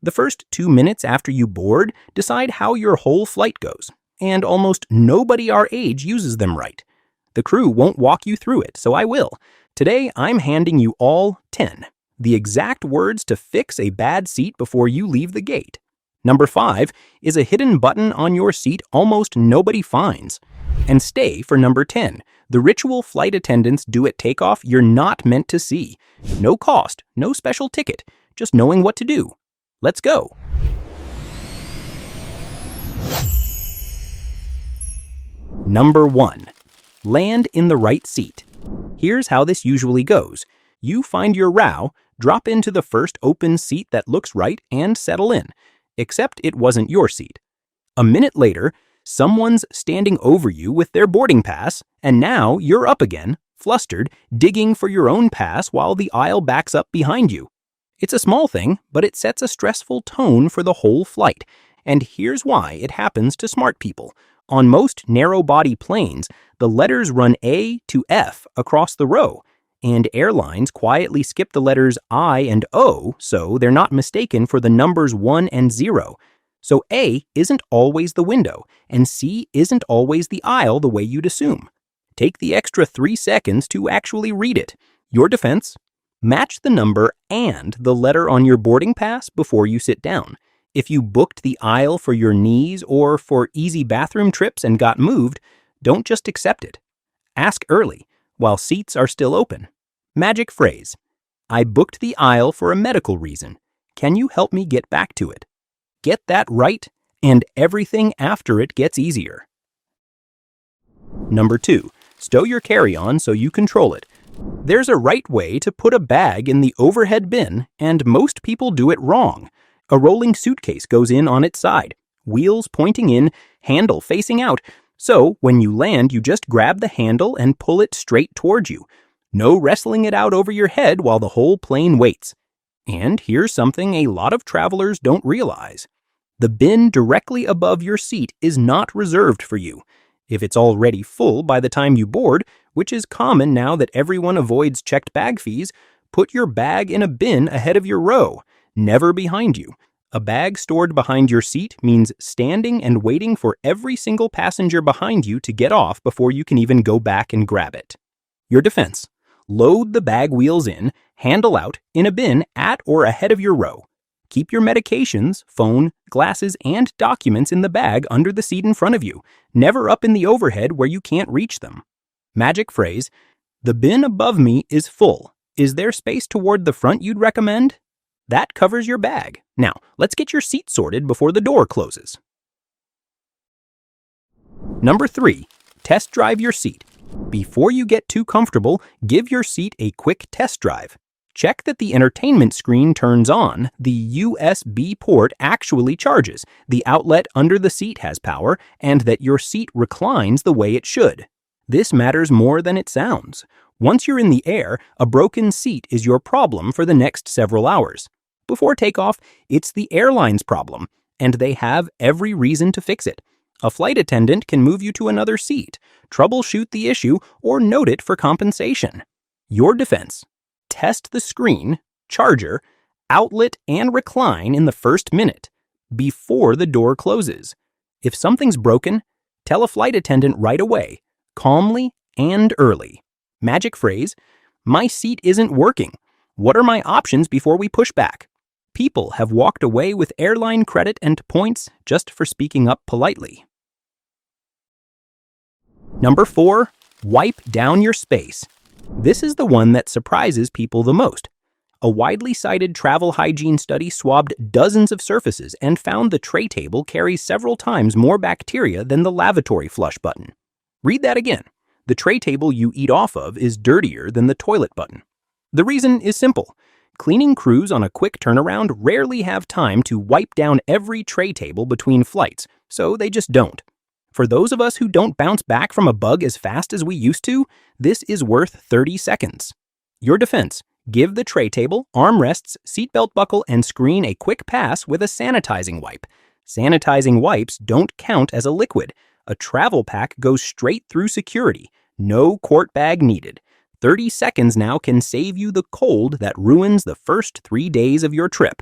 The first 2 minutes after you board decide how your whole flight goes, and almost nobody our age uses them right. The crew won't walk you through it, so I will. Today, I'm handing you all 10. The exact words to fix a bad seat before you leave the gate. Number 5 is a hidden button on your seat almost nobody finds. And stay for number 10, the ritual flight attendants do at takeoff you're not meant to see. No cost, no special ticket, just knowing what to do. Let's go. Number 1. Land in the right seat. Here's how this usually goes. You find your row, drop into the first open seat that looks right, and settle in. Except it wasn't your seat. A minute later, someone's standing over you with their boarding pass, and now you're up again, flustered, digging for your own pass while the aisle backs up behind you. It's a small thing, but it sets a stressful tone for the whole flight. And here's why it happens to smart people. On most narrow-body planes, the letters run A to F across the row, and airlines quietly skip the letters I and O so they're not mistaken for the numbers 1 and 0. So A isn't always the window, and C isn't always the aisle the way you'd assume. Take the extra 3 seconds to actually read it. Your defense? Match the number and the letter on your boarding pass before you sit down. If you booked the aisle for your knees or for easy bathroom trips and got moved, don't just accept it. Ask early, while seats are still open. Magic phrase: I booked the aisle for a medical reason. Can you help me get back to it? Get that right, and everything after it gets easier. Number 2. Stow your carry-on so you control it. There's a right way to put a bag in the overhead bin, and most people do it wrong. A rolling suitcase goes in on its side, wheels pointing in, handle facing out. So when you land, you just grab the handle and pull it straight towards you. No wrestling it out over your head while the whole plane waits. And here's something a lot of travelers don't realize. The bin directly above your seat is not reserved for you. If it's already full by the time you board, which is common now that everyone avoids checked bag fees, put your bag in a bin ahead of your row, never behind you. A bag stored behind your seat means standing and waiting for every single passenger behind you to get off before you can even go back and grab it. Your defense: load the bag wheels in, handle out, in a bin at or ahead of your row. Keep your medications, phone, glasses, and documents in the bag under the seat in front of you, never up in the overhead where you can't reach them. Magic phrase: the bin above me is full. Is there space toward the front you'd recommend? That covers your bag. Now, let's get your seat sorted before the door closes. Number 3. Test drive your seat. Before you get too comfortable, give your seat a quick test drive. Check that the entertainment screen turns on, the USB port actually charges, the outlet under the seat has power, and that your seat reclines the way it should. This matters more than it sounds. Once you're in the air, a broken seat is your problem for the next several hours. Before takeoff, it's the airline's problem, and they have every reason to fix it. A flight attendant can move you to another seat, troubleshoot the issue, or note it for compensation. Your defense: test the screen, charger, outlet, and recline in the first minute, before the door closes. If something's broken, tell a flight attendant right away, calmly and early. Magic phrase: my seat isn't working. What are my options before we push back? People have walked away with airline credit and points just for speaking up politely. Number 4. Wipe down your space. This is the one that surprises people the most. A widely cited travel hygiene study swabbed dozens of surfaces and found the tray table carries several times more bacteria than the lavatory flush button. Read that again. The tray table you eat off of is dirtier than the toilet button. The reason is simple. Cleaning crews on a quick turnaround rarely have time to wipe down every tray table between flights, so they just don't. For those of us who don't bounce back from a bug as fast as we used to, this is worth 30 seconds. Your defense: give the tray table, armrests, seatbelt buckle, and screen a quick pass with a sanitizing wipe. Sanitizing wipes don't count as a liquid. A travel pack goes straight through security. No quart bag needed. 30 seconds now can save you the cold that ruins the first 3 days of your trip.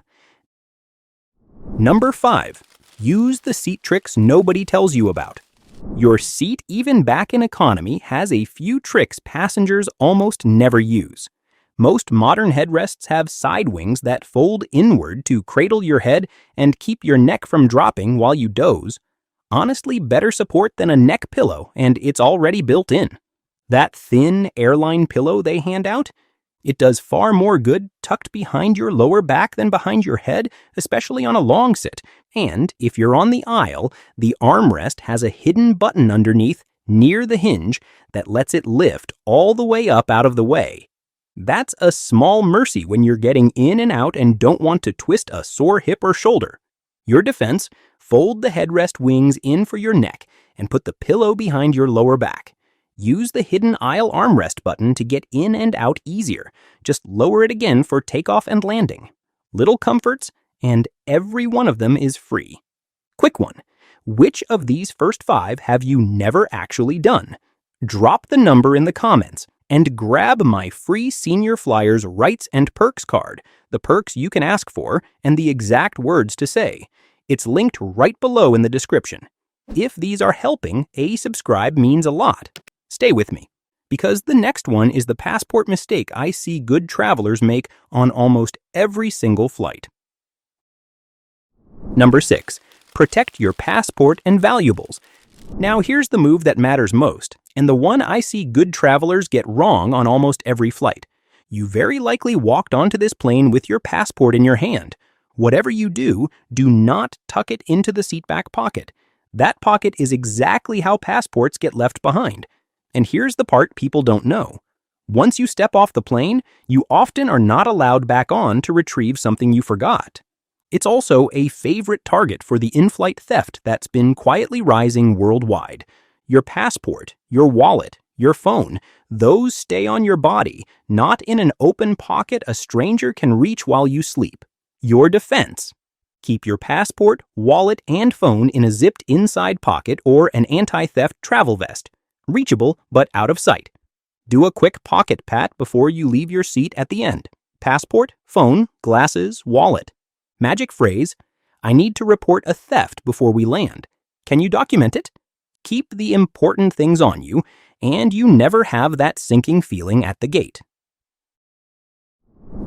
Number 5. Use the seat tricks nobody tells you about. Your seat, even back in economy, has a few tricks passengers almost never use. Most modern headrests have side wings that fold inward to cradle your head and keep your neck from dropping while you doze. Honestly, better support than a neck pillow, and it's already built in. That thin airline pillow they hand out? It does far more good tucked behind your lower back than behind your head, especially on a long sit. And if you're on the aisle, the armrest has a hidden button underneath, near the hinge, that lets it lift all the way up out of the way. That's a small mercy when you're getting in and out and don't want to twist a sore hip or shoulder. Your defense, fold the headrest wings in for your neck and put the pillow behind your lower back. Use the hidden aisle armrest button to get in and out easier. Just lower it again for takeoff and landing. Little comforts, and every one of them is free. Quick one. Which of these first 5 have you never actually done? Drop the number in the comments and grab my free Senior Flyers Rights and Perks card, the perks you can ask for and the exact words to say. It's linked right below in the description. If these are helping, a subscribe means a lot. Stay with me, because the next one is the passport mistake I see good travelers make on almost every single flight. Number 6. Protect your passport and valuables. Now here's the move that matters most, and the one I see good travelers get wrong on almost every flight. You very likely walked onto this plane with your passport in your hand. Whatever you do, do not tuck it into the seat back pocket. That pocket is exactly how passports get left behind. And here's the part people don't know. Once you step off the plane, you often are not allowed back on to retrieve something you forgot. It's also a favorite target for the in-flight theft that's been quietly rising worldwide. Your passport, your wallet, your phone, those stay on your body, not in an open pocket a stranger can reach while you sleep. Your defense. Keep your passport, wallet, and phone in a zipped inside pocket or an anti-theft travel vest. Reachable, but out of sight. Do a quick pocket pat before you leave your seat at the end. Passport, phone, glasses, wallet. Magic phrase, I need to report a theft before we land. Can you document it? Keep the important things on you, and you never have that sinking feeling at the gate.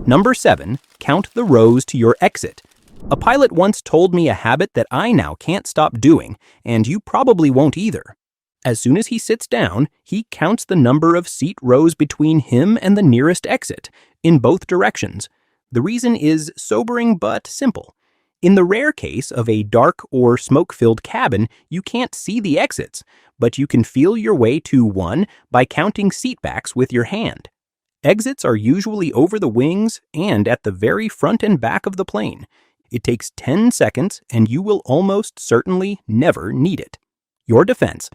Number 7, count the rows to your exit. A pilot once told me a habit that I now can't stop doing, and you probably won't either. As soon as he sits down, he counts the number of seat rows between him and the nearest exit, in both directions. The reason is sobering but simple. In the rare case of a dark or smoke-filled cabin, you can't see the exits, but you can feel your way to one by counting seatbacks with your hand. Exits are usually over the wings and at the very front and back of the plane. It takes 10 seconds, and you will almost certainly never need it. Your defense.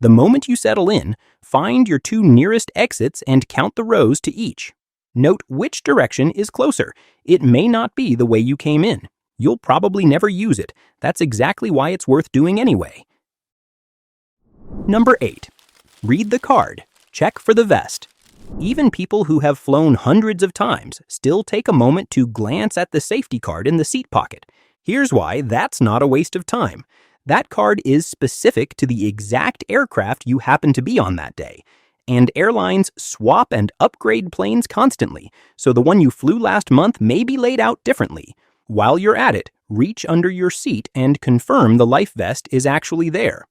The moment you settle in, find your 2 nearest exits and count the rows to each. Note which direction is closer. It may not be the way you came in. You'll probably never use it. That's exactly why it's worth doing anyway. Number 8. Read the card. Check for the vest. Even people who have flown hundreds of times still take a moment to glance at the safety card in the seat pocket. Here's why that's not a waste of time. That card is specific to the exact aircraft you happen to be on that day. And airlines swap and upgrade planes constantly, so the one you flew last month may be laid out differently. While you're at it, reach under your seat and confirm the life vest is actually there.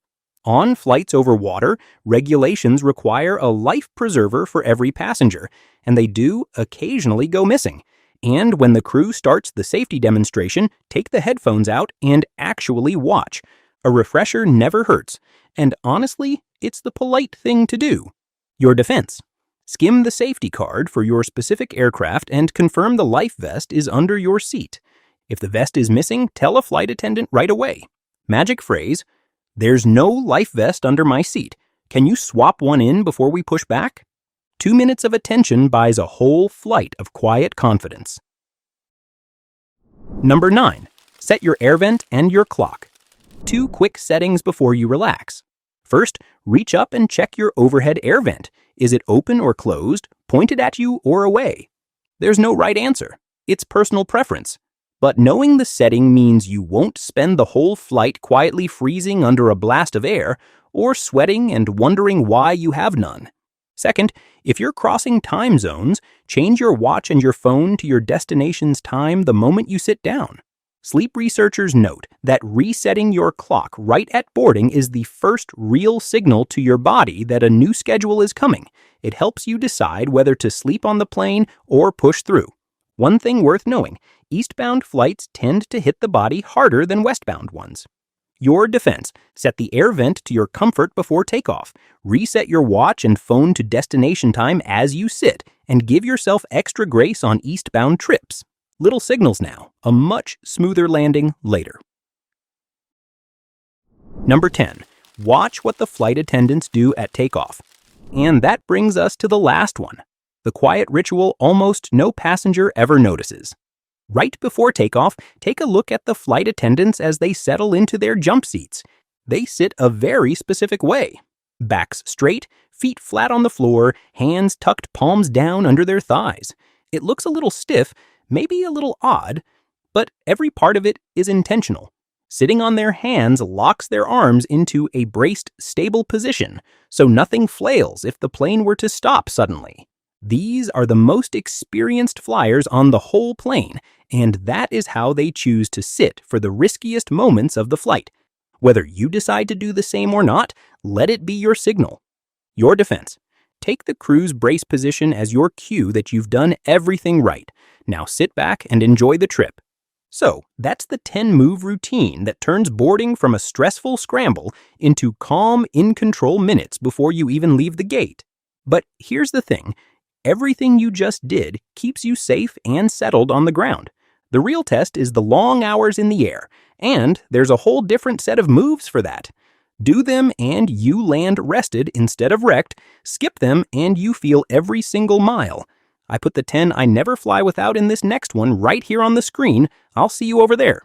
On flights over water, regulations require a life preserver for every passenger, and they do occasionally go missing. And when the crew starts the safety demonstration, take the headphones out and actually watch. A refresher never hurts, and honestly, it's the polite thing to do. Your defense. Skim the safety card for your specific aircraft and confirm the life vest is under your seat. If the vest is missing, tell a flight attendant right away. Magic phrase, there's no life vest under my seat. Can you swap one in before we push back? 2 minutes of attention buys a whole flight of quiet confidence. Number 9. Set your air vent and your clock. 2 quick settings before you relax. First, reach up and check your overhead air vent. Is it open or closed, pointed at you or away? There's no right answer. It's personal preference. But knowing the setting means you won't spend the whole flight quietly freezing under a blast of air or sweating and wondering why you have none. Second, if you're crossing time zones, change your watch and your phone to your destination's time the moment you sit down. Sleep researchers note that resetting your clock right at boarding is the first real signal to your body that a new schedule is coming. It helps you decide whether to sleep on the plane or push through. One thing worth knowing, eastbound flights tend to hit the body harder than westbound ones. Your defense, set the air vent to your comfort before takeoff. Reset your watch and phone to destination time as you sit, and give yourself extra grace on eastbound trips. Little signals now, a much smoother landing later. Number 10. Watch what the flight attendants do at takeoff. And that brings us to the last one, the quiet ritual almost no passenger ever notices. Right before takeoff, take a look at the flight attendants as they settle into their jump seats. They sit a very specific way. Backs straight, feet flat on the floor, hands tucked palms down under their thighs. It looks a little stiff, maybe a little odd, but every part of it is intentional. Sitting on their hands locks their arms into a braced, stable position, so nothing flails if the plane were to stop suddenly. These are the most experienced flyers on the whole plane, and that is how they choose to sit for the riskiest moments of the flight. Whether you decide to do the same or not, let it be your signal. Your defense. Take the crew's brace position as your cue that you've done everything right. Now sit back and enjoy the trip. So, that's the 10-move routine that turns boarding from a stressful scramble into calm, in-control minutes before you even leave the gate. But here's the thing. Everything you just did keeps you safe and settled on the ground. The real test is the long hours in the air, and there's a whole different set of moves for that. Do them and you land rested instead of wrecked. Skip them and you feel every single mile. I put the 10 I never fly without in this next one right here on the screen. I'll see you over there.